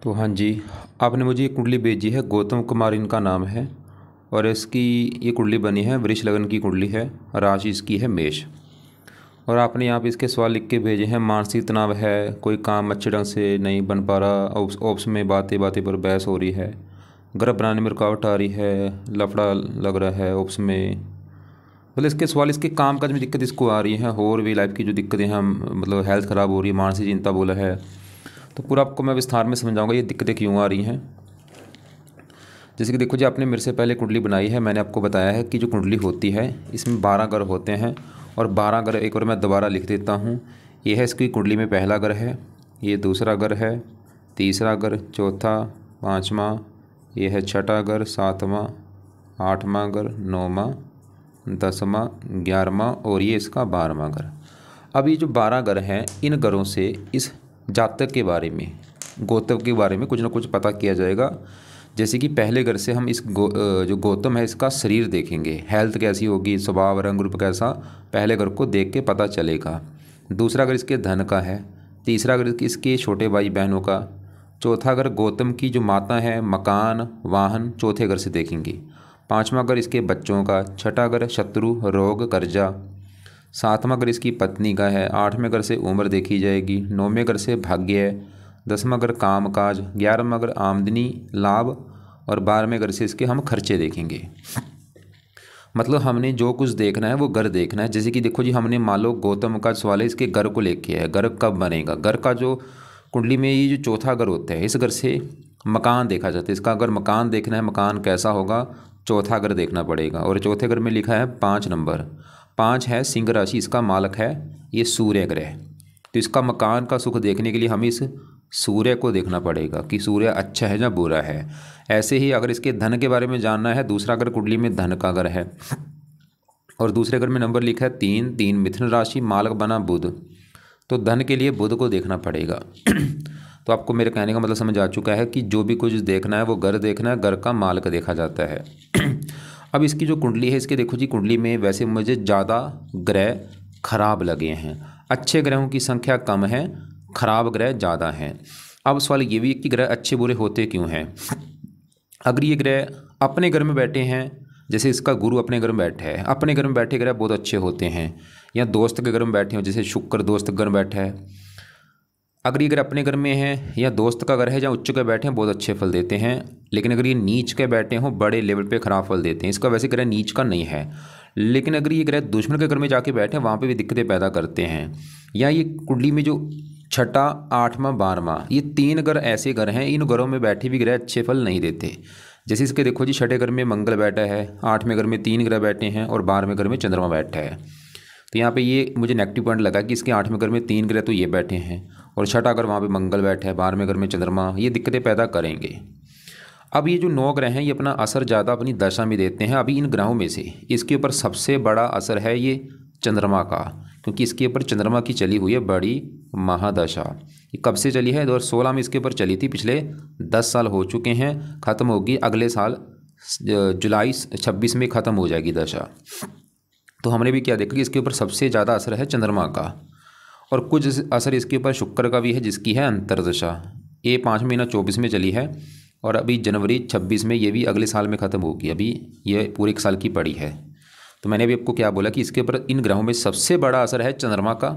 तो हाँ जी, आपने मुझे ये कुंडली भेजी है। गौतम कुमार इनका नाम है और इसकी ये कुंडली बनी है, वृष लगन की कुंडली है। राशि इसकी है मेष। और आपने यहाँ पे इसके सवाल लिख के भेजे हैं। मानसिक तनाव है, कोई काम अच्छे ढंग से नहीं बन पा रहा, ऑप्स में बातें बातें पर बहस हो रही है, घर बनाने में रुकावट आ रही है, लफड़ा लग रहा है ऑप्स में। मतलब इसके सवाल, इसके काम काज में दिक्कत इसको आ रही है, और भी लाइफ की जो दिक्कतें हैं, मतलब हेल्थ ख़राब हो रही है, मानसिक चिंता बोला है। तो पूरा आपको मैं विस्तार में समझाऊंगा ये दिक्कतें क्यों आ रही हैं। जैसे कि देखो जी, आपने मेरे से पहले कुंडली बनाई है। मैंने आपको बताया है कि जो कुंडली होती है इसमें 12 ग्रह होते हैं। और 12 ग्रह एक बार मैं दोबारा लिख देता हूँ। ये है इसकी कुंडली में पहला ग्रह है, ये दूसरा ग्रह है, तीसरा ग्रह, चौथा, पाँचवा, ये है छठा ग्रह, सातवां, आठवां ग्रह, नौवां, 10वां, 11वां और ये इसका 12वां ग्रह। अब ये जो 12 ग्रह हैं, इन ग्रहों से इस जातक के बारे में, गौतम के बारे में कुछ ना कुछ पता किया जाएगा। जैसे कि पहले घर से हम इस जो गौतम है इसका शरीर देखेंगे, हेल्थ कैसी होगी, स्वभाव, रंग रूप कैसा, पहले घर को देख के पता चलेगा। दूसरा घर इसके धन का है, तीसरा घर इसके छोटे भाई बहनों का, चौथा घर गौतम की जो माता है, मकान, वाहन, चौथे घर से देखेंगे। पाँचवा घर इसके बच्चों का, छठा घर शत्रु, रोग, कर्जा, सातवां घर इसकी पत्नी का है, आठवें घर से उम्र देखी जाएगी, नौवें घर से भाग्य है, 10वां घर काम काज, 11वां घर आमदनी लाभ और 12वें घर से इसके हम खर्चे देखेंगे। मतलब हमने जो कुछ देखना है वो घर देखना है। जैसे कि देखो जी, हमने मान लो गौतम का सवाल है, इसके घर को लेके है, घर कब बनेगा। घर का जो कुंडली में ये जो चौथा घर होता है, इस घर से मकान देखा जाता है। इसका अगर मकान देखना है, मकान कैसा होगा, चौथा घर देखना पड़ेगा। और चौथे घर में लिखा है 5 नंबर, 5 है सिंह राशि, इसका मालक है ये सूर्य ग्रह। तो इसका मकान का सुख देखने के लिए हमें इस सूर्य को देखना पड़ेगा कि सूर्य अच्छा है या बुरा है। ऐसे ही अगर इसके धन के बारे में जानना है, दूसरा अगर कुंडली में धन का घर है और दूसरे घर में नंबर लिखा है 3, 3 मिथुन राशि, मालक बना बुध, तो धन के लिए बुध को देखना पड़ेगा। तो आपको मेरे कहने का मतलब समझ आ चुका है कि जो भी कुछ देखना है वो घर देखना है, घर का मालक देखा जाता है। अब इसकी जो कुंडली है, इसके देखो जी, कुंडली में वैसे मुझे ज़्यादा ग्रह खराब लगे हैं, अच्छे ग्रहों की संख्या कम है, खराब ग्रह ज़्यादा हैं। अब सवाल ये भी है कि ग्रह अच्छे बुरे होते क्यों हैं। अगर ये ग्रह अपने घर में बैठे हैं, जैसे इसका गुरु अपने घर में बैठा है, अपने घर में बैठे ग्रह बहुत अच्छे होते हैं, या दोस्त के घर में बैठे हो, जैसे शुक्र दोस्त के घर में बैठा है, अगर ये ग्रह अपने घर में है या दोस्त का घर है या उच्च के बैठे हैं, बहुत अच्छे फल देते हैं। लेकिन अगर ये नीच के बैठे हों, बड़े लेवल पे खराब फल देते हैं। इसका वैसे ग्रह नीच का नहीं है, लेकिन अगर ये ग्रह दुश्मन के घर में जाके बैठे हैं, वहाँ पे भी दिक्कतें पैदा करते हैं। या ये कुंडली में जो छठा, आठवां, 12वां, ये 3 घर ऐसे घर हैं, इन घरों में बैठे भी ग्रह अच्छे फल नहीं देते। जैसे इसके देखो जी, छठे घर में मंगल बैठा है, 8वें घर में 3 ग्रह बैठे हैं और 12वें घर में चंद्रमा बैठा है। तो यहाँ पे ये मुझे नेगेटिव पॉइंट लगा कि इसके 8वें घर में 3 ग्रह तो ये बैठे हैं और छठा घर वहाँ पे मंगल बैठा है, 12वें घर में चंद्रमा, ये दिक्कतें पैदा करेंगे। अब ये जो 9 ग्रह हैं, ये अपना असर ज़्यादा अपनी दशा में देते हैं। अभी इन ग्रहों में से इसके ऊपर सबसे बड़ा असर है ये चंद्रमा का, क्योंकि इसके ऊपर चंद्रमा की चली हुई है बड़ी महादशा। ये कब से चली है? 2016 में इसके ऊपर चली थी, पिछले 10 साल हो चुके हैं, ख़त्म होगी अगले साल जुलाई 26 में ख़त्म हो जाएगी दशा। तो हमने भी क्या देखा कि इसके ऊपर सबसे ज़्यादा असर है चंद्रमा का, और कुछ असर इसके ऊपर शुक्र का भी है, जिसकी है अंतर्दशा। ये 5 महीना 24 में चली है और अभी जनवरी 26 में ये भी अगले साल में ख़त्म होगी। अभी ये पूरे 1 साल की पड़ी है। तो मैंने अभी आपको क्या बोला कि इसके ऊपर इन ग्रहों में सबसे बड़ा असर है चंद्रमा का,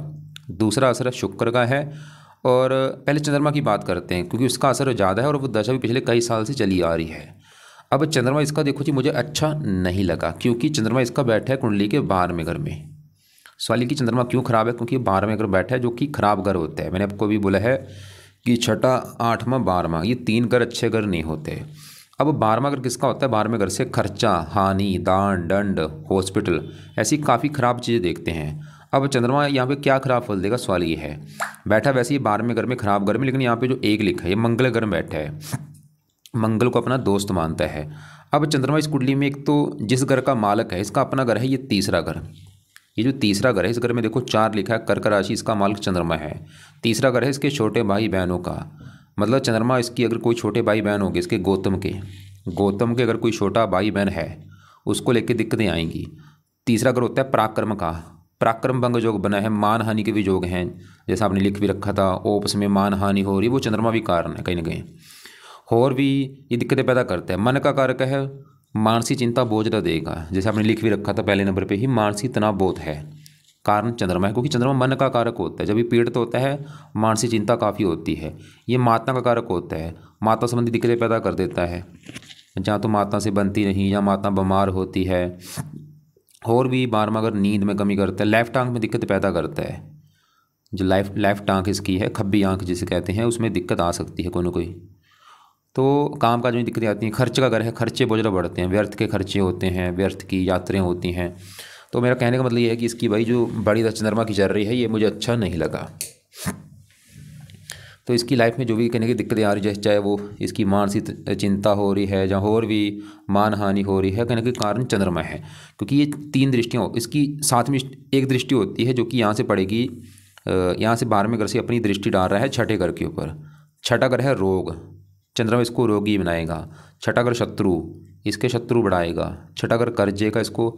दूसरा असर शुक्र का है। और पहले चंद्रमा की बात करते हैं, क्योंकि उसका असर ज़्यादा है और वो दशा भी पिछले कई साल से चली आ रही है। अब चंद्रमा इसका देखो जी, मुझे अच्छा नहीं लगा, क्योंकि चंद्रमा इसका बैठा है कुंडली के 12वें घर में। सवाल की चंद्रमा क्यों खराब है? क्योंकि 12वें घर बैठा है, जो कि खराब घर होता है। मैंने आपको भी बोला है कि छठा, 8वां, 12वां, ये 3 घर अच्छे घर नहीं होते। अब 12वां घर किसका होता है? 12वें घर से खर्चा, हानि, दान, दंड, हॉस्पिटल, ऐसी काफ़ी खराब चीज़ें देखते हैं। अब चंद्रमा यहाँ पे क्या खराब फल देगा? सवाल ये है। बैठा वैसे ही 12वें घर में, खराब घर में, लेकिन यहाँ पे जो 1 लिखा है ये मंगल घर में बैठा है, मंगल को अपना दोस्त मानता है। अब चंद्रमा इस कुंडली में, एक तो जिस घर का मालक है, इसका अपना घर है ये तीसरा घर। ये जो तीसरा घर है, इस घर में देखो 4 लिखा है, कर्क राशि, इसका मालिक चंद्रमा है। तीसरा घर है इसके छोटे भाई बहनों का, मतलब चंद्रमा इसकी अगर कोई छोटे भाई बहन होंगे, इसके गौतम के अगर कोई छोटा भाई बहन है, उसको लेके दिक्कतें आएंगी। तीसरा घर होता है पराक्रम का। पराक्रम भंग योग बना है, मान हानि के भी योग हैं, जैसा आपने लिख भी रखा था, ओप्स में मान हानि हो रही, वो चंद्रमा भी कारण है कहीं ना कहीं। और भी ये दिक्कतें पैदा करता है। मन का कारक है, मानसिक चिंता बोझ न देगा, जैसे आपने लिख भी रखा था पहले नंबर पे ही, मानसिक तनाव बहुत है, कारण चंद्रमा है, क्योंकि चंद्रमा मन का कारक होता है। जब भी पीड़ित होता है मानसिक चिंता काफ़ी होती है। ये माता का कारक होता है, माता संबंधी दिक्कतें पैदा कर देता है, जहाँ तो माता से बनती नहीं या माता बीमार होती है। और भी बार बार अगर नींद में कमी करता है, लेफ्ट आंख में दिक्कत पैदा करता है, जो लेफ्ट आंख इसकी है, खब्बी आंख जिसे कहते हैं, उसमें दिक्कत आ सकती है कोई ना कोई। तो काम काज में दिक्कतें आती हैं। खर्च का घर है, खर्चे बहुत ज़्यादा बढ़ते हैं, व्यर्थ के खर्चे होते हैं, व्यर्थ की यात्राएं होती हैं। तो मेरा कहने का मतलब ये है कि इसकी भाई जो बड़ी चंद्रमा की चल रही है, ये मुझे अच्छा नहीं लगा। तो इसकी लाइफ में जो भी कहने की दिक्कतें आ रही है, चाहे वो इसकी मानसिक चिंता हो रही है या और भी मान हानि हो रही है, कहने के कारण चंद्रमा है। क्योंकि ये 3 दृष्टियाँ इसकी साथ में एक दृष्टि होती है जो कि यहाँ से पड़ेगी, यहाँ से 12वें घर से अपनी दृष्टि डाल रहा है छठे घर के ऊपर। छठा घर है रोग, चंद्रमा इसको रोगी बनाएगा। छठा घर शत्रु, इसके शत्रु बढ़ाएगा। छठा घर कर्जे का, इसको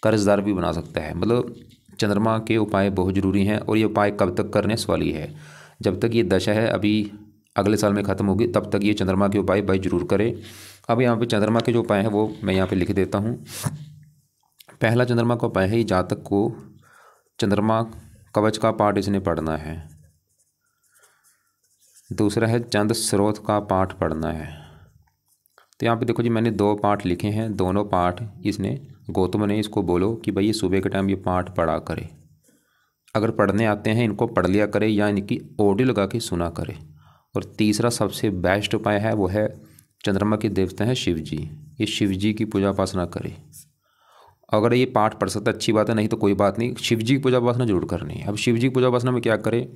कर्जदार भी बना सकता है। मतलब चंद्रमा के उपाय बहुत ज़रूरी हैं, और ये उपाय कब तक करने वाली है, जब तक ये दशा है अभी अगले साल में ख़त्म होगी, तब तक ये चंद्रमा के उपाय भाई जरूर करें। अब यहाँ पे चंद्रमा के जो उपाय हैं वो मैं यहाँ पे लिख देता हूँ। पहला चंद्रमा का उपाय है, जातक को चंद्रमा कवच का पाठ इसने पढ़ना है। दूसरा है चंद स्रोत का पाठ पढ़ना है। तो यहाँ पे देखो जी, मैंने 2 पाठ लिखे हैं, दोनों पाठ इसने गौतम ने इसको बोलो कि भाई ये सुबह के टाइम ये पाठ पढ़ा करे। अगर पढ़ने आते हैं इनको पढ़ लिया करे या इनकी ऑडियो लगा के सुना करे। और तीसरा सबसे बेस्ट उपाय है, वो है चंद्रमा के देवता हैं शिव जी, ये शिव जी की पूजा उपासना करे। अगर ये पाठ पढ़ सकता अच्छी बात है, नहीं तो कोई बात नहीं, शिव जी की पूजा उपासना जरूर करनी है। अब शिव जी की पूजा उपासना में क्या करे,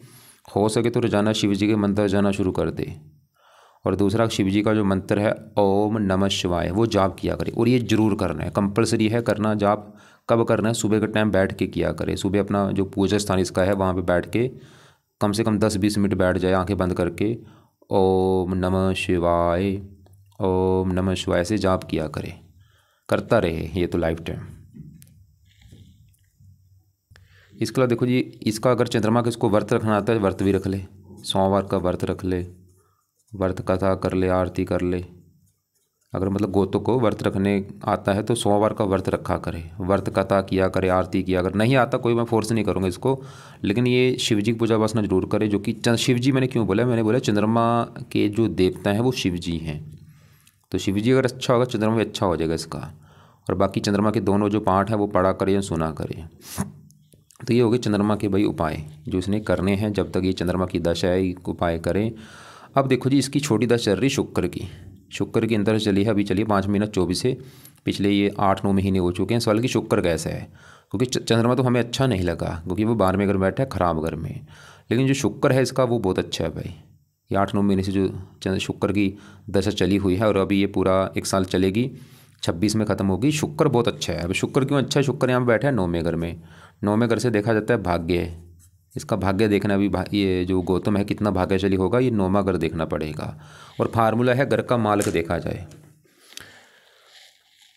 हो सके तो रोजाना शिव जी के मंत्र जाना शुरू कर दे। और दूसरा शिव जी का जो मंत्र है ओम नमः शिवाय, वो जाप किया करे। और ये जरूर करना है, कंपलसरी है करना। जाप कब करना है, सुबह के टाइम बैठ के किया करे। सुबह अपना जो पूजा स्थान इसका है वहाँ पे बैठ के कम से कम 10-20 मिनट बैठ जाए आंखें बंद करके, ओम नमः शिवाय, ओम नमः शिवाय से जाप किया करे, करता रहे ये तो लाइफ टाइम। इसके अलावा देखो जी, इसका अगर चंद्रमा का इसको व्रत रखना आता है, व्रत भी रख ले, सोमवार का व्रत रख ले, व्रत कथा कर ले, आरती कर ले। अगर मतलब गोतों को व्रत रखने आता है तो सोमवार का व्रत रखा करे, व्रत कथा किया करे, आरती किया। अगर नहीं आता कोई, मैं फोर्स नहीं करूँगा इसको, लेकिन ये शिव जी की पूजा उपासना जरूर करे। जो कि शिव जी मैंने क्यों बोला, मैंने बोला चंद्रमा के जो देवता हैं वो शिव जी हैं। तो शिव जी अगर अच्छा होगा, चंद्रमा भी अच्छा हो जाएगा इसका। और बाकी चंद्रमा के दोनों जो पाठ हैं वो पढ़ा करे या सुना करे। तो ये हो गए चंद्रमा के भाई उपाय जो इसने करने हैं जब तक ये चंद्रमा की दशा है, उपाय करें। अब देखो जी, इसकी छोटी दशा चल रही शुक्र की, शुक्र की अंदर चली है, अभी चलिए 5 महीना 24 से, पिछले ये 8-9 महीने हो चुके हैं। सवाल की शुक्र कैसा है, क्योंकि चंद्रमा तो हमें अच्छा नहीं लगा क्योंकि वो 12वें घर में बैठा है, खराब घर में। लेकिन जो शुक्र है इसका वो बहुत अच्छा है भाई। ये 8-9 महीने से जो शुक्र की दशा चली हुई है, और अभी ये पूरा 1 साल चलेगी, 26 में ख़त्म होगी। शुक्र बहुत अच्छा है। अब शुक्र क्यों अच्छा है, शुक्र यहाँ पर बैठा है 9वें घर में। 9वें घर से देखा जाता है भाग्य है, इसका भाग्य देखना भी, ये जो गौतम है कितना भाग्यशाली होगा, ये 9वां घर देखना पड़ेगा। और फार्मूला है घर का मालिक देखा जाए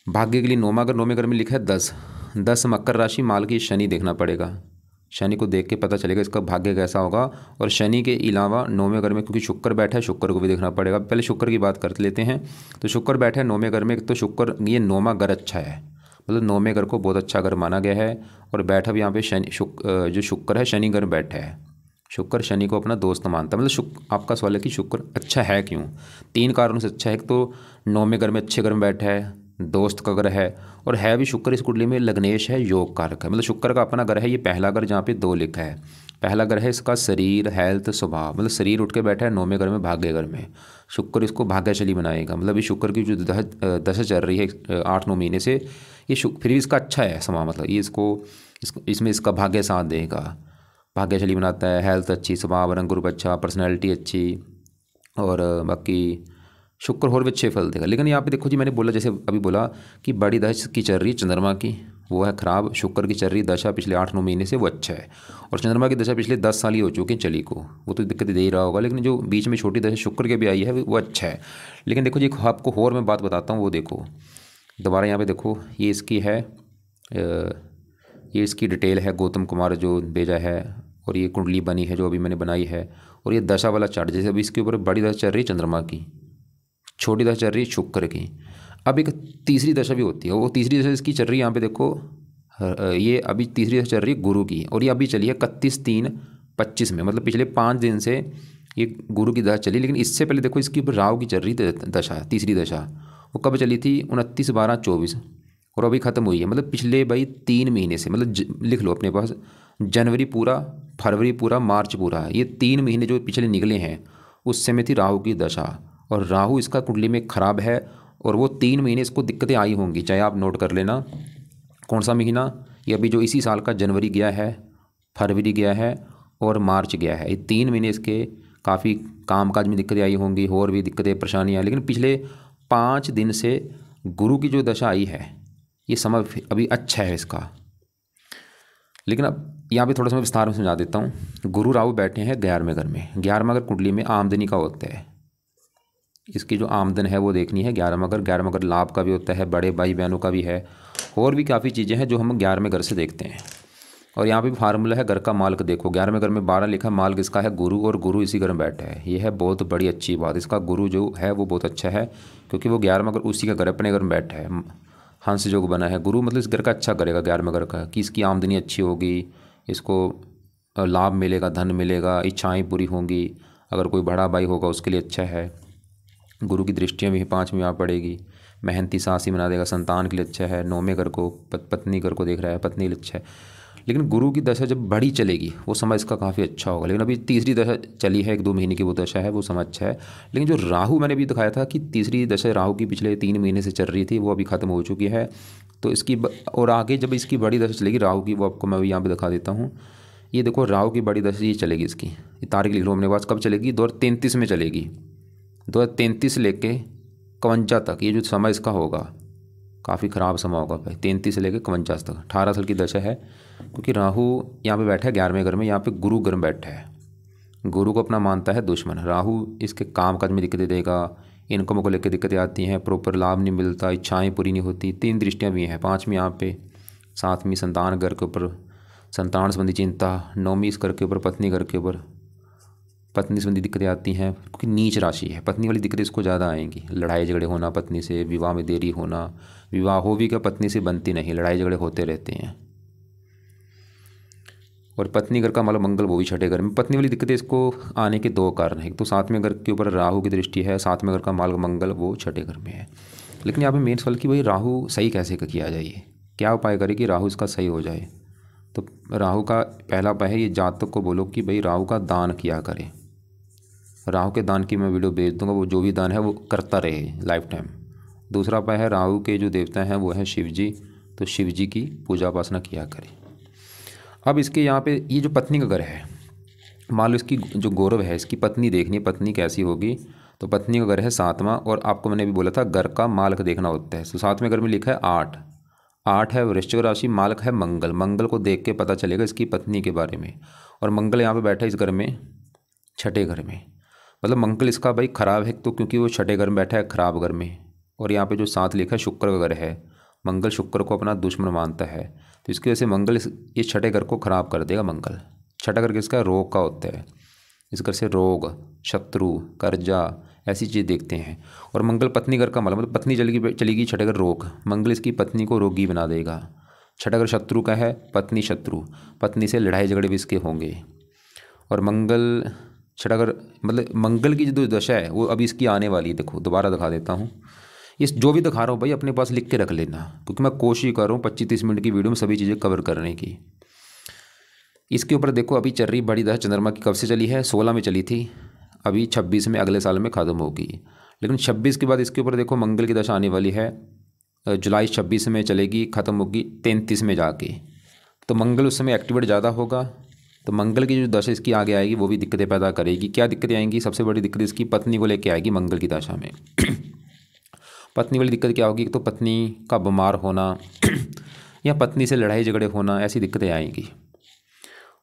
भाग्य के लिए। 9वां घर, 9वें घर में लिखा है 10 मकर राशि, माल की शनि देखना पड़ेगा। शनि को देख के पता चलेगा इसका भाग्य कैसा होगा। और शनि के अलावा 9वें घर में क्योंकि शुक्र बैठा है, शुक्र को भी देखना पड़ेगा। पहले शुक्र की बात कर लेते हैं। तो शुक्र बैठा है 9वें घर में, तो शुक्र ये 9वां घर अच्छा है, मतलब 9वें घर को बहुत अच्छा घर माना गया है। और बैठा भी यहाँ पे शनि, जो शुक्र है शनि घर बैठा है। शुक्र शनि को अपना दोस्त मानता है। मतलब आपका सवाल है कि शुक्र अच्छा है क्यों, 3 कारणों से अच्छा है। एक तो 9वें घर में अच्छे घर में बैठा है, दोस्त का घर है, और है भी शुक्र इस कुंडली में लग्नेश है, योग कारक है। मतलब शुक्र का अपना घर है, ये पहला घर जहाँ पे 2 लिखा है। पहला घर है इसका शरीर, हेल्थ, स्वभाव, मतलब शरीर उठ के बैठा है 9वें घर में, भाग्य घर में। शुक्र इसको भाग्यशाली बनाएगा। मतलब ये शुक्र की जो दशा चल रही है 8-9 महीने से, ये फिर भी इसका अच्छा है समा, मतलब ये इसमें इसका भाग्य साथ देगा, भाग्यशाली बनाता है। हेल्थ अच्छी, स्वभाव रंग रूप अच्छा, पर्सनैलिटी अच्छी, और बाकी शुक्र और भी अच्छे फल देगा। लेकिन यहाँ पे देखो जी, मैंने बोला जैसे अभी बोला कि बड़ी दशा की चल रही चंद्रमा की वो है खराब, शुक्र की चल रही दशा पिछले 8-9 महीने से वो अच्छा है। और चंद्रमा की दशा पिछले 10 साल ही हो चुके हैं चली को, वो तो दिक्कत दे ही रहा होगा। लेकिन जो बीच में छोटी दशा शुक्र के भी आई है वो अच्छा है। लेकिन देखो जी, आपको और मैं बात बताता हूँ, वो देखो दोबारा यहाँ पे देखो, ये इसकी है ये इसकी डिटेल है, गौतम कुमार जो भेजा है, और ये कुंडली बनी है जो अभी मैंने बनाई है। और ये दशा वाला चार्ट, जैसे अभी इसके ऊपर बड़ी दशा चल रही है चंद्रमा की, छोटी दशा चल रही है शुक्र की। अब एक तीसरी दशा भी होती है, वो तीसरी दशा इसकी चल रही है यहाँ पे देखो, ये अभी तीसरी दशा चल रही है गुरु की, और ये अभी चली है 31/3/25 में, मतलब पिछले 5 दिन से ये गुरु की दशा चली। लेकिन इससे पहले देखो इसकी ऊपर राहु की चल रही दशा, तीसरी दशा, वो कब चली थी 29/12/24, और अभी ख़त्म हुई है। मतलब पिछले भाई 3 महीने से, मतलब लिख लो अपने पास, जनवरी पूरा, फरवरी पूरा, मार्च पूरा, ये 3 महीने जो पिछले निकले हैं उस समय थी राहु की दशा, और राहु इसका कुंडली में खराब है, और वो 3 महीने इसको दिक्कतें आई होंगी। चाहे आप नोट कर लेना कौन सा महीना, ये अभी जो इसी साल का जनवरी गया है, फरवरी गया है और मार्च गया है, ये 3 महीने इसके काफ़ी कामकाज में दिक्कतें आई होंगी, और भी दिक्कतें परेशानियाँ। लेकिन पिछले 5 दिन से गुरु की जो दशा आई है, ये समय अभी अच्छा है इसका। लेकिन अब यहाँ पे थोड़ा सा मैं विस्तार में समझा देता हूँ। गुरु राहु बैठे हैं 11वें घर में। 11वां घर कुंडली में आमदनी का होता है, इसकी जो आमदन है वो देखनी है 11वां घर। 11वां घर लाभ का भी होता है, बड़े भाई बहनों का भी है, और भी काफ़ी चीज़ें हैं जो हम 11वें घर से देखते हैं। और यहाँ पे भी फार्मूला है घर का मालिक देखो, 11वें घर में 12 लिखा, मालिक इसका है गुरु, और गुरु इसी घर में बैठा है। ये है बहुत बड़ी अच्छी बात, इसका गुरु जो है वो बहुत अच्छा है, क्योंकि वो 11वां घर उसी का घर अपने घर में बैठा है। हंस योग बना है, गुरु मतलब इस घर का अच्छा करेगा 11वें घर का, कि इसकी आमदनी अच्छी होगी, इसको लाभ मिलेगा, धन मिलेगा, इच्छाएँ पूरी होंगी। अगर कोई बड़ा भाई होगा उसके लिए अच्छा है। गुरु की दृष्टियाँ भी 5वीं आ पड़ेगी, मेहनती साहसी बना देगा, संतान के लिए अच्छा है। 9वें घर को पत्नी घर को देख रहा है, पत्नी के लिए अच्छा है। लेकिन गुरु की दशा जब बड़ी चलेगी वो समय इसका काफ़ी अच्छा होगा। लेकिन अभी तीसरी दशा चली है, 1-2 महीने की वो दशा है, वो समय अच्छा है। लेकिन जो राहु मैंने भी दिखाया था कि तीसरी दशा राहु की पिछले 3 महीने से चल रही थी, वो अभी ख़त्म हो चुकी है। तो इसकी और आगे जब इसकी बड़ी दशा चलेगी राहु की, वो आपको मैं यहाँ पर दिखा देता हूँ। ये देखो राहु की बड़ी दशा ये चलेगी, इसकी ये तारीख लिख लो अपने पास, कब चलेगी 2033 में चलेगी। 2033 से लेके 52 तक ये जो समय इसका होगा काफ़ी ख़राब समय होगा भाई, 33 से लेकर 52 तक 18 साल की दशा है। क्योंकि राहु यहाँ पे बैठा है 11वें घर में, यहाँ पे गुरु घर में बैठा है, गुरु को अपना मानता है दुश्मन। राहु इसके काम काज में दिक्कतें देगा, इनकम को लेकर दिक्कतें आती हैं, प्रॉपर लाभ नहीं मिलता, इच्छाएँ पूरी नहीं होती। 3 दृष्टियाँ भी हैं, 5वीं यहाँ पे, 7वीं संतान घर के ऊपर, संतान संबंधी चिंता, 9वीं इस घर के ऊपर, पत्नी घर के ऊपर, पत्नी संबंधी दिक्कतें आती हैं क्योंकि नीच राशि है। पत्नी वाली दिक्कतें इसको ज़्यादा आएंगी, लड़ाई झगड़े होना पत्नी से, विवाह में देरी होना, विवाह हो भी क्या पत्नी से बनती नहीं, लड़ाई झगड़े होते रहते हैं। और पत्नी घर का मतलब मंगल वो भी 6ठे घर में। पत्नी वाली दिक्कतें इसको आने के 2 कारण हैं, एक तो 7वें घर के ऊपर राहु की दृष्टि है, 7वें घर का मार्ग मंगल वो 6ठे घर में है। लेकिन यहाँ पे मेन सवाल कि भाई राहु सही कैसे किया जाए, क्या उपाय करे कि राहु इसका सही हो जाए। तो राहु का पहला उपाय है, ये जातक को बोलो कि भाई राहु का दान किया करे। राहु के दान की मैं वीडियो भेज दूंगा, वो जो भी दान है वो करता रहे लाइफ टाइम। दूसरा उपाय है राहु के जो देवता हैं वो हैं शिव जी, तो शिव जी की पूजा उपासना किया करें। अब इसके यहाँ पे ये जो पत्नी का घर है, मान लो इसकी जो गौरव है, इसकी पत्नी देखनी है, पत्नी कैसी होगी। तो पत्नी का घर है 7वां, और आपको मैंने भी बोला था घर का मालिक देखना होता है। तो 7वें घर में लिखा है 8 है वृश्चिक राशि, मालिक है मंगल। मंगल को देख के पता चलेगा इसकी पत्नी के बारे में। और मंगल यहाँ पे बैठा है इस घर में 6ठे घर में, मतलब मंगल इसका भाई खराब है, तो क्योंकि वो 6ठे घर में बैठा है खराब घर में। और यहाँ पे जो 7 लिखा है शुक्र का घर है, मंगल शुक्र को अपना दुश्मन मानता है, तो इसकी वजह से मंगल ये 6ठे घर को खराब कर देगा। मंगल 6ठा घर किसका, रोग का होता है। इस घर से रोग, शत्रु, कर्जा ऐसी चीज़ देखते हैं। और मंगल पत्नी घर का मतलब पत्नी चलेगी 6ठे घर रोग, मंगल इसकी पत्नी को रोगी बना देगा। 6ठा घर शत्रु का है, पत्नी शत्रु, पत्नी से लड़ाई झगड़े भी इसके होंगे। और मंगल 6ठा घर मतलब मंगल की जो दशा है वो अभी इसकी आने वाली है। देखो दोबारा दिखा देता हूँ, इस जो भी दिखा रहा हूँ भाई अपने पास लिख के रख लेना, क्योंकि मैं कोशिश कर रहा हूँ 25-30 मिनट की वीडियो में सभी चीज़ें कवर करने की। इसके ऊपर देखो अभी चल रही बड़ी दशा चंद्रमा की कब से चली है, 16 में चली थी, अभी 26 में अगले साल में ख़त्म होगी। लेकिन 26 के बाद इसके ऊपर देखो मंगल की दशा आने वाली है, जुलाई 26 में चलेगी, ख़त्म होगी 33 में जाके। तो मंगल उस समय एक्टिवेट ज़्यादा होगा, तो मंगल की जो दशा इसकी आगे आएगी वो भी दिक्कतें पैदा करेगी। क्या दिक्कतें आएंगी, सबसे बड़ी दिक्कत इसकी पत्नी को लेके आएगी मंगल की दशा में। पत्नी वाली दिक्कत क्या होगी, तो पत्नी का बीमार होना या पत्नी से लड़ाई झगड़े होना, ऐसी दिक्कतें आएंगी।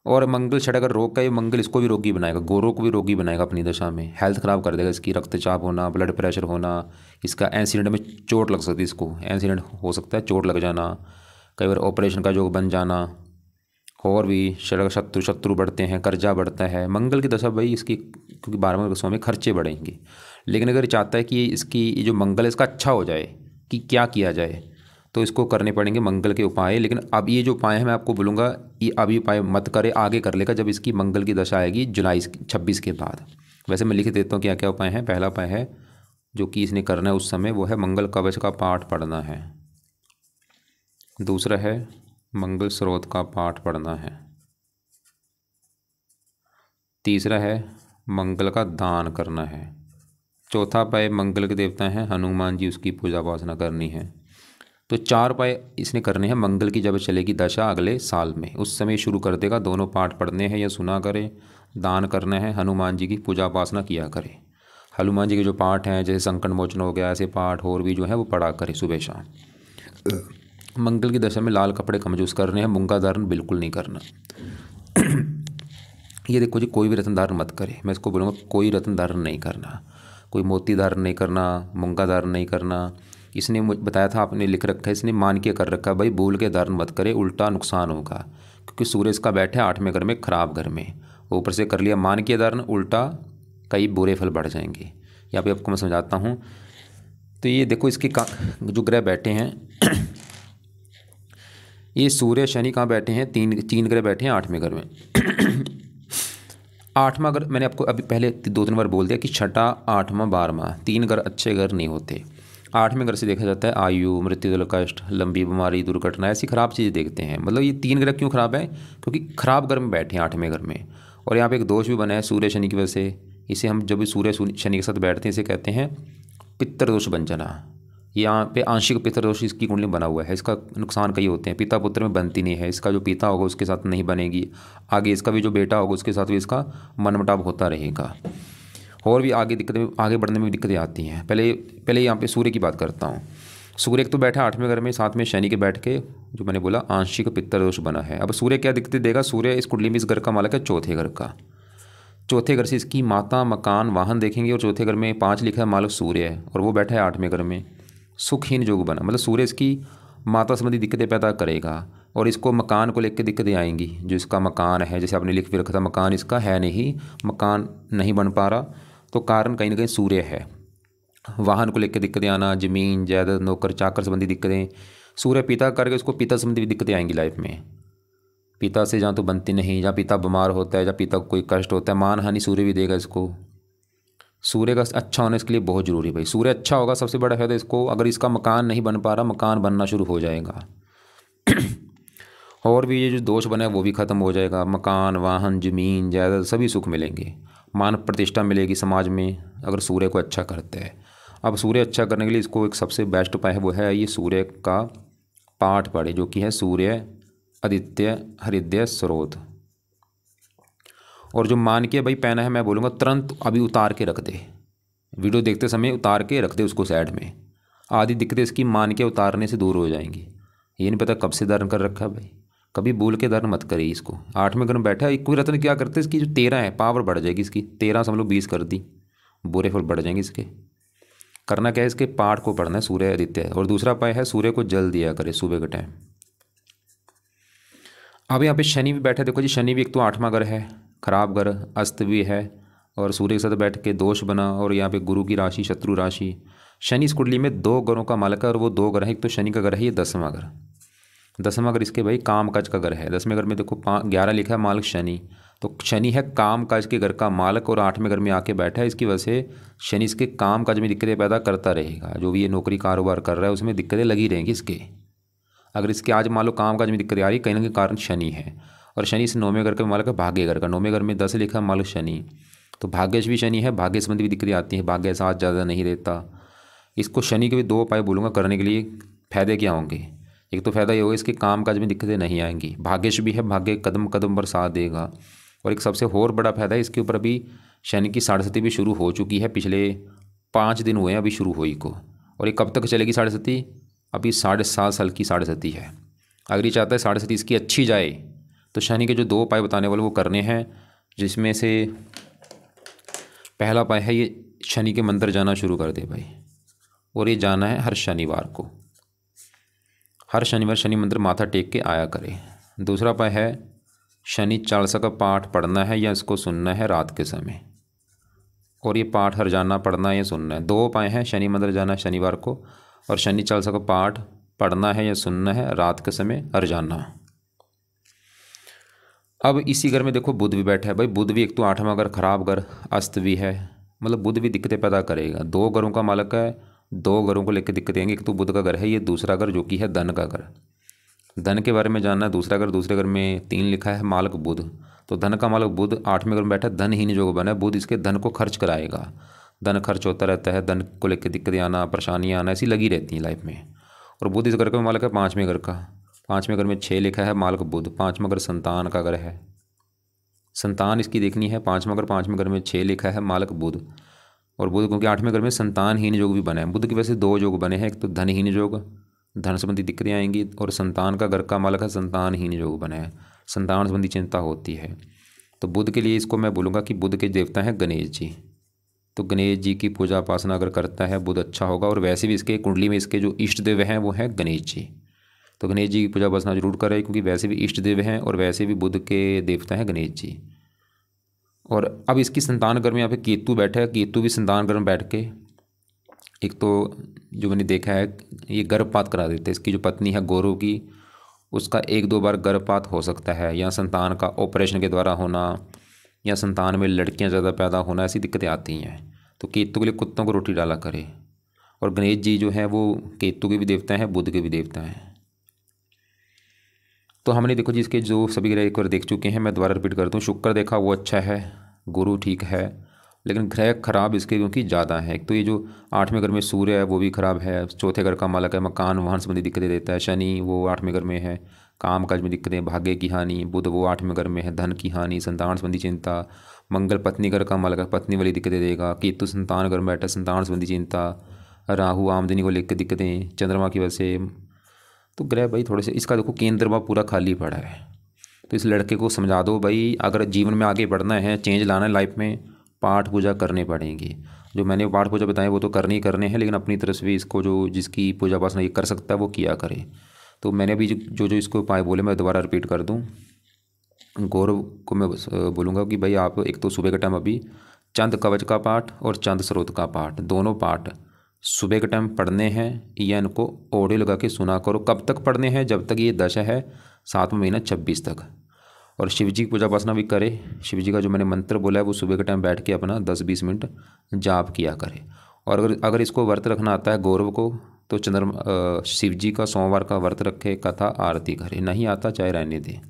और मंगल 6ठा घर रोग का, ये मंगल इसको भी रोगी बनाएगा, गोरों को भी रोगी बनाएगा अपनी दशा में, हेल्थ ख़राब कर देगा इसकी, रक्तचाप होना, ब्लड प्रेशर होना, इसका एक्सीडेंट में चोट लग सकती है, इसको एक्सीडेंट हो सकता है, चोट लग जाना, कई बार ऑपरेशन का योग बन जाना, और भी शत्रु बढ़ते हैं, कर्जा बढ़ता है। मंगल की दशा भाई इसकी, क्योंकि 12वें दशा में खर्चे बढ़ेंगे। लेकिन अगर चाहता है कि इसकी ये जो मंगल है इसका अच्छा हो जाए, कि क्या किया जाए, तो इसको करने पड़ेंगे मंगल के उपाय। लेकिन अब ये जो उपाय हैं मैं आपको बोलूँगा, ये अभी उपाय मत करे, आगे कर लेगा जब इसकी मंगल की दशा आएगी जुलाई 26 के बाद। वैसे मैं लिख देता हूँ क्या क्या उपाय हैं। पहला उपाय है जो कि इसने करना है उस समय, वो है मंगल कवच का पाठ पढ़ना है। दूसरा है मंगल स्रोत का पाठ पढ़ना है। तीसरा है मंगल का दान करना है। चौथा उपाय मंगल के देवता हैं हनुमान जी, उसकी पूजा उपासना करनी है। तो 4 उपाय इसने करने हैं मंगल की जब चलेगी दशा अगले साल में, उस समय शुरू कर देगा। दोनों पाठ पढ़ने हैं या सुना करे, दान करना है, हनुमान जी की पूजा उपासना किया करे। हनुमान जी के जो पाठ हैं जैसे संकट मोचन हो गया, ऐसे पाठ और भी जो है वो पढ़ा करे सुबह शाम। मंगल की दशा में लाल कपड़े कम यूज़ करने हैं, मूंगा धारण बिल्कुल नहीं करना। ये देखो जी, कोई भी रत्न धारण मत करे, मैं इसको बोलूँगा कोई रत्न धारण नहीं करना, कोई मोती धारण नहीं करना, मूंगा धारण नहीं करना। इसने मुझे बताया था, आपने लिख रखा है, इसने मान के कर रखा है भाई भूल के धारण मत करे, उल्टा नुकसान होगा। क्योंकि सूर्य इसका बैठा है 8वें घर में, खराब घर में, ऊपर से कर लिया मान के धारण, उल्टा कई बुरे फल बढ़ जाएंगे। यहाँ पे आपको मैं समझाता हूँ। तो ये देखो इसके जो ग्रह बैठे हैं ये सूर्य शनि कहाँ बैठे हैं, तीन ग्रह बैठे हैं 8वें घर में। 8वां घर मैंने आपको अभी पहले 2-3 बार बोल दिया कि छठा, 8वां, 12वां 3 घर अच्छे घर नहीं होते। 8वें घर से देखा जाता है आयु, मृत्यु, दल, कष्ट, लंबी बीमारी, दुर्घटना, ऐसी खराब चीज़ें देखते हैं। मतलब ये 3 ग्रह क्यों खराब है, क्योंकि खराब घर में बैठे हैं 8वें घर में। और यहाँ पे एक दोष भी बना है सूर्य शनि की वजह से। इसे हम जब भी सूर्य शनि के साथ बैठते हैं इसे कहते हैं पितृदोष बन जाना। यहाँ पे आंशिक पितृदोष इसकी कुंडली बना हुआ है। इसका नुकसान कई होते हैं, पिता पुत्र में बनती नहीं है, इसका जो पिता होगा उसके साथ नहीं बनेगी, आगे इसका भी जो बेटा होगा उसके साथ भी इसका मनमुटाव होता रहेगा, और भी आगे दिक्कतें, आगे बढ़ने में भी दिक्कतें आती हैं। पहले यहाँ पे सूर्य की बात करता हूँ। सूर्य एक तो बैठा 8वें घर में, साथ में शनि के बैठ के जो मैंने बोला आंशिक पितृदोष बना है। अब सूर्य क्या दिक्कतें देगा, सूर्य इस कुंडली में इस घर का मालिक है चौथे घर का। चौथे घर से इसकी माता, मकान, वाहन देखेंगे, और चौथे घर में 5 लिखा है मालिक सूर्य है, और वो बैठा है 8वें घर में। सुखहीन योग बना, मतलब सूर्य इसकी माता संबंधी दिक्कतें पैदा करेगा, और इसको मकान को लेकर दिक्कतें आएंगी। जो इसका मकान है, जैसे आपने लिख भी रखा था, मकान इसका है नहीं, मकान नहीं बन पा रहा, तो कारण कहीं ना कहीं सूर्य है। वाहन को लेकर दिक्कतें आना, जमीन जायदाद, नौकर चाकर संबंधी दिक्कतें, सूर्य पिता करके उसको पिता संबंधी दिक्कतें आएंगी लाइफ में। पिता से जहाँ तो बनती नहीं, जहाँ पिता बीमार होता है, जहाँ पिता को कोई कष्ट होता है, मान हानि सूर्य भी देगा इसको। सूर्य का अच्छा होना इसके लिए बहुत ज़रूरी है भाई। सूर्य अच्छा होगा, सबसे बड़ा फायदा इसको, अगर इसका मकान नहीं बन पा रहा, मकान बनना शुरू हो जाएगा। और भी ये जो दोष बना है वो भी ख़त्म हो जाएगा। मकान, वाहन, ज़मीन, जायदाद सभी सुख मिलेंगे, मान प्रतिष्ठा मिलेगी समाज में, अगर सूर्य को अच्छा करते हैं। अब सूर्य अच्छा करने के लिए इसको एक सबसे बेस्ट उपाय है, वो है ये सूर्य का पाठ पढ़े, जो कि है सूर्य आदित्य हृदय स्रोत। और जो मान के भाई पहना है, मैं बोलूँगा तुरंत अभी उतार के रख दे, वीडियो देखते समय उतार के रख दे उसको साइड में। आधी दिक्कतें इसकी मान के उतारने से दूर हो जाएंगी। ये नहीं पता कब से धारण कर रखा है भाई, कभी भूल के धारण मत करिए इसको। 8वें घर में बैठा है, कोई रत्न क्या करते हैं, इसकी जो 13 है पावर बढ़ जाएगी इसकी, 13 से हम लोग 20 कर दी, बुरे फल बढ़ जाएंगे इसके। करना क्या है, इसके पाठ को पढ़ना है सूर्य आदित्य। और दूसरा उपाय है सूर्य को जल दिया करे सुबह के टाइम। अब यहाँ पे शनि भी बैठा है, देखो जी, शनि भी एक तो 8वां घर है, खराब घर, अस्त भी है, और सूर्य के साथ बैठ के दोष बना, और यहाँ पे गुरु की राशि, शत्रु राशि। शनि इस कुंडली में 2 घरों का मालिक है, और वो 2 घर है, एक तो शनि का घर है ये 10वां घर। 10वां घर इसके भाई काम काज का घर है। 10वें घर में देखो 11 लिखा है मालिक शनि, तो शनि है काम काज के घर का मालिक, और 8वें घर में आके बैठा है। इसकी वजह से शनि इसके काम काज में दिक्कतें पैदा करता रहेगा। जो भी ये नौकरी कारोबार कर रहा है उसमें दिक्कतें लगी रहेंगी इसके। अगर इसके आज मान लो काम काज में दिक्कतें आ रही, कहीं ना कहीं कारण शनि है। और शनि इस 9वें घर का मालिक है, भाग्य घर का। 9वें घर में 10 लिखा है मालिक शनि, तो भाग्यश भी शनि है, भाग्य संबंधी भी दिक्कतें आती हैं, भाग्य साथ ज़्यादा नहीं देता। इसको शनि के भी 2 उपाय बोलूँगा करने के लिए। फ़ायदे क्या होंगे, एक तो फ़ायदा ये होगा इसके काम काज में दिक्कतें नहीं आएंगी, भाग्यश भी है, भाग्य कदम कदम पर साथ देगा। और एक सबसे और बड़ा फ़ायदा है, इसके ऊपर अभी शनि की साढ़े भी शुरू हो चुकी है, पिछले 5 दिन हुए हैं अभी शुरू हुई को। और ये कब तक चलेगी साढ़े? अभी 7.5 साल की साढ़े है। अगर ये चाहता है साढ़े इसकी अच्छी जाए, तो शनि के जो 2 उपाय बताने वाले वो करने हैं, जिसमें से पहला उपाय है ये शनि के मंदिर जाना शुरू कर दे भाई, और ये जाना है हर शनिवार को। हर शनिवार शनि मंदिर माथा टेक के आया करे। दूसरा उपाय है शनि चालीसा का पाठ पढ़ना है या इसको सुनना है रात के समय, और ये पाठ हर जाना पढ़ना है या सुनना है। दो उपाय हैं, शनि मंदिर जाना है शनिवार को और शनि चालीसा का पाठ पढ़ना है या सुनना है रात के समय हर जाना। अब इसी घर में देखो बुध भी बैठा है भाई। बुध भी एक तो 8वां घर, खराब घर, अस्त भी है, मतलब बुध भी दिक्कतें पैदा करेगा। 2 घरों का मालक है, 2 घरों को लेकर दिक्कतें आएंगी। एक तो बुध का घर है, ये दूसरा घर जो कि है धन का घर। धन के बारे में जानना है। दूसरा घर, दूसरे घर में 3 लिखा है, मालक बुध, तो धन का मालक बुध 8वें घर में बैठा, धनहीन योग बना है। बुध इसके धन को खर्च कराएगा, धन खर्च होता रहता है, धन को लेकर दिक्कतें आना, परेशानियाँ आना ऐसी लगी रहती हैं लाइफ में। और बुध इस घर का मालक है 5वें घर का। 5वें घर में 6 लिखा है, मालक बुध। 5वां घर संतान का घर है, संतान इसकी देखनी है। 5वां घर, 5वें घर में 6 लिखा है, मालक बुध। और बुध क्योंकि 8वें घर में संतानहीन योग भी बना है। बुध की वजह से 2 योग बने हैं, एक तो धनहीन योग, धन संबंधी दिक्कतें आएंगी, और संतान का घर का मालक है संतानहीन योग बना है, संतान संबंधी चिंता होती है। तो बुध के लिए इसको मैं बोलूँगा कि बुध के देवता हैं गणेश जी। तो गणेश जी की पूजा उपासना अगर करता है बुध अच्छा होगा। और वैसे भी इसके कुंडली में इसके जो इष्ट देव हैं वो हैं गणेश जी। तो गणेश जी की पूजा उपासना जरूर करें, क्योंकि वैसे भी इष्ट देव हैं और वैसे भी बुध के देवता हैं गणेश जी। और अब इसकी संतान घर में यहाँ पे केतु बैठा है। केतु भी संतान घर में बैठ के एक तो जो मैंने देखा है ये गर्भपात करा देते हैं। इसकी जो पत्नी है गौरव की, उसका 1-2 बार गर्भपात हो सकता है, या संतान का ऑपरेशन के द्वारा होना, या संतान में लड़कियां ज़्यादा पैदा होना, ऐसी दिक्कतें आती हैं। तो केतु के लिए कुत्तों को रोटी डाला करे। और गणेश जी जो हैं वो केतु के भी देवता हैं, बुध के भी देवता हैं। तो हमने देखो जी इसके जो सभी ग्रह एक बार देख चुके हैं, मैं दोबारा रिपीट कर दूँ। शुक्र देखा वो अच्छा है, गुरु ठीक है, लेकिन ग्रह खराब इसके क्योंकि ज़्यादा है। एक तो ये जो 8वें घर में सूर्य है वो भी खराब है, 4थे घर का मालक है, मकान वाहन संबंधी दिक्कतें देता है। शनि वो 8वें घर में है, काम काज में दिक्कतें, भाग्य की हानि। बुध वो 8वें घर में है, धन की हानि, संतान संबंधी चिंता। मंगल पत्नी घर का मालक है, पत्नी वाली दिक्कतें देगा। केतु संतान घर में बैठा, संतान संबंधी चिंता। राहु आमदनी को लेकर दिक्कतें, चंद्रमा की वजह से। तो ग्रह भाई थोड़े से, इसका देखो केंद्र वह पूरा खाली पड़ा है। तो इस लड़के को समझा दो भाई, अगर जीवन में आगे बढ़ना है, चेंज लाना है लाइफ में, पाठ पूजा करनी पड़ेंगी। जो मैंने पाठ पूजा बताए वो तो करने ही करने हैं, लेकिन अपनी तरफ से भी इसको जो जिसकी पूजा उपासना ये कर सकता है वो किया करे। तो मैंने अभी जो जो इसको उपाय बोले मैं दोबारा रिपीट कर दूं। गौरव को मैं बोलूँगा कि भाई आप एक तो सुबह के टाइम अभी चंद कवच का पाठ और चंद स्रोत का पाठ, दोनों पाठ सुबह के टाइम पढ़ने हैं, या इनको ऑडियो लगा के सुना करो। कब तक पढ़ने हैं? जब तक ये दशा है 7वां महीना 26 तक। और शिव जी की पूजा उपासना भी करे। शिव जी का जो मैंने मंत्र बोला है वो सुबह के टाइम बैठ के अपना 10-20 मिनट जाप किया करे। और अगर इसको व्रत रखना आता है गौरव को, तो शिव जी का सोमवार का व्रत रखे, कथा आरती करे। नहीं आता चाहे रहने दे।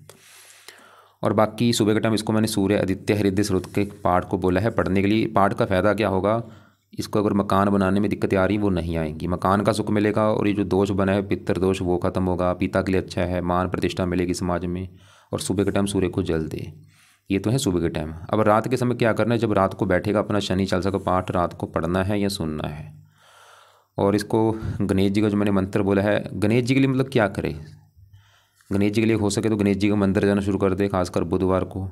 और बाकी सुबह के टाइम इसको मैंने सूर्य आदित्य हृदय स्रोत के पाठ को बोला है पढ़ने के लिए। पाठ का फ़ायदा क्या होगा, इसको अगर मकान बनाने में दिक्कतें आ रही वो नहीं आएंगी, मकान का सुख मिलेगा। और ये जो दोष बना है पितर दोष वो खत्म होगा, पिता के लिए अच्छा है, मान प्रतिष्ठा मिलेगी समाज में। और सुबह के टाइम सूर्य को जल दे, ये तो है सुबह के टाइम। अब रात के समय क्या करना है, जब रात को बैठेगा अपना शनि चालीसा का पाठ रात को पढ़ना है या सुनना है। और इसको गणेश जी का जो मैंने मंत्र बोला है, गणेश जी के लिए मतलब क्या करे, गणेश जी के लिए हो सके तो गणेश जी का मंदिर जाना शुरू कर दे, खासकर बुधवार को।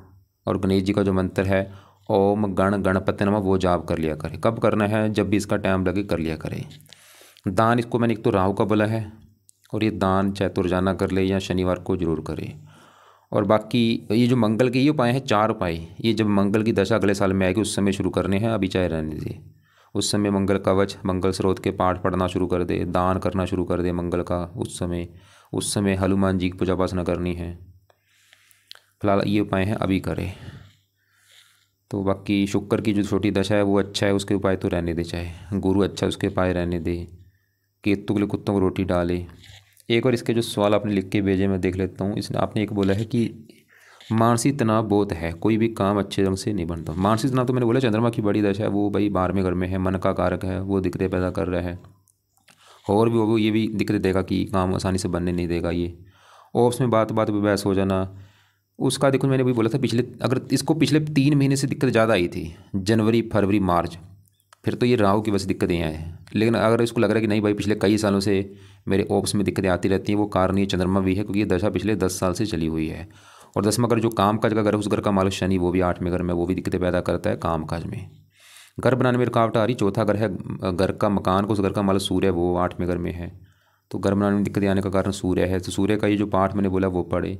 और गणेश जी का जो मंत्र है ओम गण गणपति नमः वो जाप कर लिया करे। कब करना है, जब भी इसका टाइम लगे कर लिया करे। दान इसको मैंने एक तो राहु का बोला है, और ये दान चाहे तो रोजाना कर ले या शनिवार को जरूर करे। और बाकी ये जो मंगल के ये उपाय हैं 4 उपाय, ये जब मंगल की दशा अगले साल में आएगी उस समय शुरू करने हैं, अभी चाहे रहने दे। उस समय मंगल कवच मंगल स्रोत के पाठ पढ़ना शुरू कर दे, दान करना शुरू कर दे मंगल का। उस समय हनुमान जी की पूजा उपासना करनी है। फिलहाल ये उपाय हैं अभी करें। तो बाकी शुक्र की जो छोटी दशा है वो अच्छा है, उसके उपाय तो रहने दे। चाहे गुरु अच्छा है उसके उपाय रहने दे। केतु के लिए कुत्तों को रोटी डाले। एक और इसके जो सवाल आपने लिख के भेजे मैं देख लेता हूँ। इसने आपने एक बोला है कि मानसिक तनाव बहुत है, कोई भी काम अच्छे ढंग से नहीं बनता। मानसिक तनाव तो मैंने बोला चंद्रमा की बड़ी दशा है, वो भाई 12वें घर में है, मन का कारक है, वो दिक्कतें पैदा कर रहा है। और भी वो ये भी दिक्कतें देगा कि काम आसानी से बनने नहीं देगा ये। ऑप्स में बात बात पर बहस हो जाना, उसका देखो मैंने भी बोला था अगर इसको पिछले 3 महीने से दिक्कत ज़्यादा आई थी, जनवरी फरवरी मार्च, फिर तो ये राहु की वजह से दिक्कतें आई हैं। लेकिन अगर इसको लग रहा है कि नहीं भाई पिछले कई सालों से मेरे ऑप्स में दिक्कतें आती रहती हैं, वो कारण ये चंद्रमा भी है, क्योंकि ये दशा पिछले 10 साल से चली हुई है। और 10वां घर जो काम काज का घर है उस घर का मालिक शनि, वो भी 8वें घर में, वो भी दिक्कतें पैदा करता है काम काज में। घर बनाने में रुकावट आ रही। चौथा घर है घर का मकान को, उस घर का मालिक सूर्य, वो 8वें घर में है। तो घर बनाने में दिक्कत आने का कारण सूर्य है। तो सूर्य का ये जो पाठ मैंने बोला वो पढ़े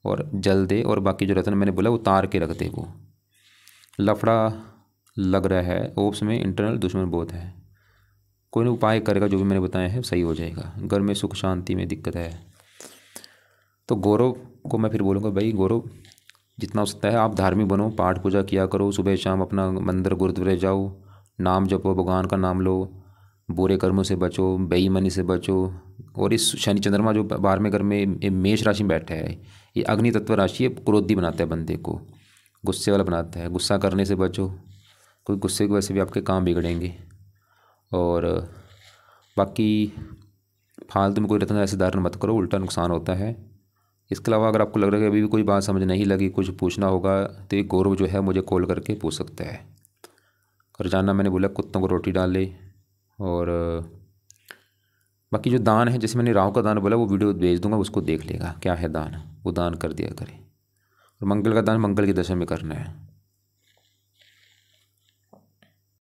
और जल दे, और बाकी जो रत्न मैंने बोला उतार के रख दे। वो लफड़ा लग रहा है, ओप्स में इंटरनल दुश्मन बहुत है। कोई ना उपाय करेगा, जो भी मैंने बताया है सही हो जाएगा। घर में सुख शांति में दिक्कत है। तो गौरव को मैं फिर बोलूँगा, भाई गौरव जितना हो सकता है आप धार्मिक बनो, पाठ पूजा किया करो, सुबह शाम अपना मंदिर गुरुद्वारे जाओ, नाम जपो, भगवान का नाम लो, बुरे कर्मों से बचो, बेईमानी से बचो। और इस शनि चंद्रमा जो 12वें घर में मेष राशि में बैठा है, ये अग्नि तत्व राशि है, क्रोधी बनाता है बंदे को, गुस्से वाला बनाता है। गुस्सा करने से बचो, कोई गुस्से की वजह से भी आपके काम बिगड़ेंगे। और बाकी फालतू में कोई रत्न ऐसे धारण मत करो, उल्टा नुकसान होता है। इसके अलावा अगर आपको लग रहा है कि अभी भी कोई बात समझ नहीं लगी, कुछ पूछना होगा, तो ये गौरव जो है मुझे कॉल करके पूछ सकता है। और जानना मैंने बोला कुत्तों को रोटी डाले। और बाकी जो दान है, जैसे मैंने राहु का दान बोला, वो वीडियो भेज दूंगा, उसको देख लेगा क्या है दान, वो दान कर दिया करे। और मंगल का दान मंगल की दशा में करना है।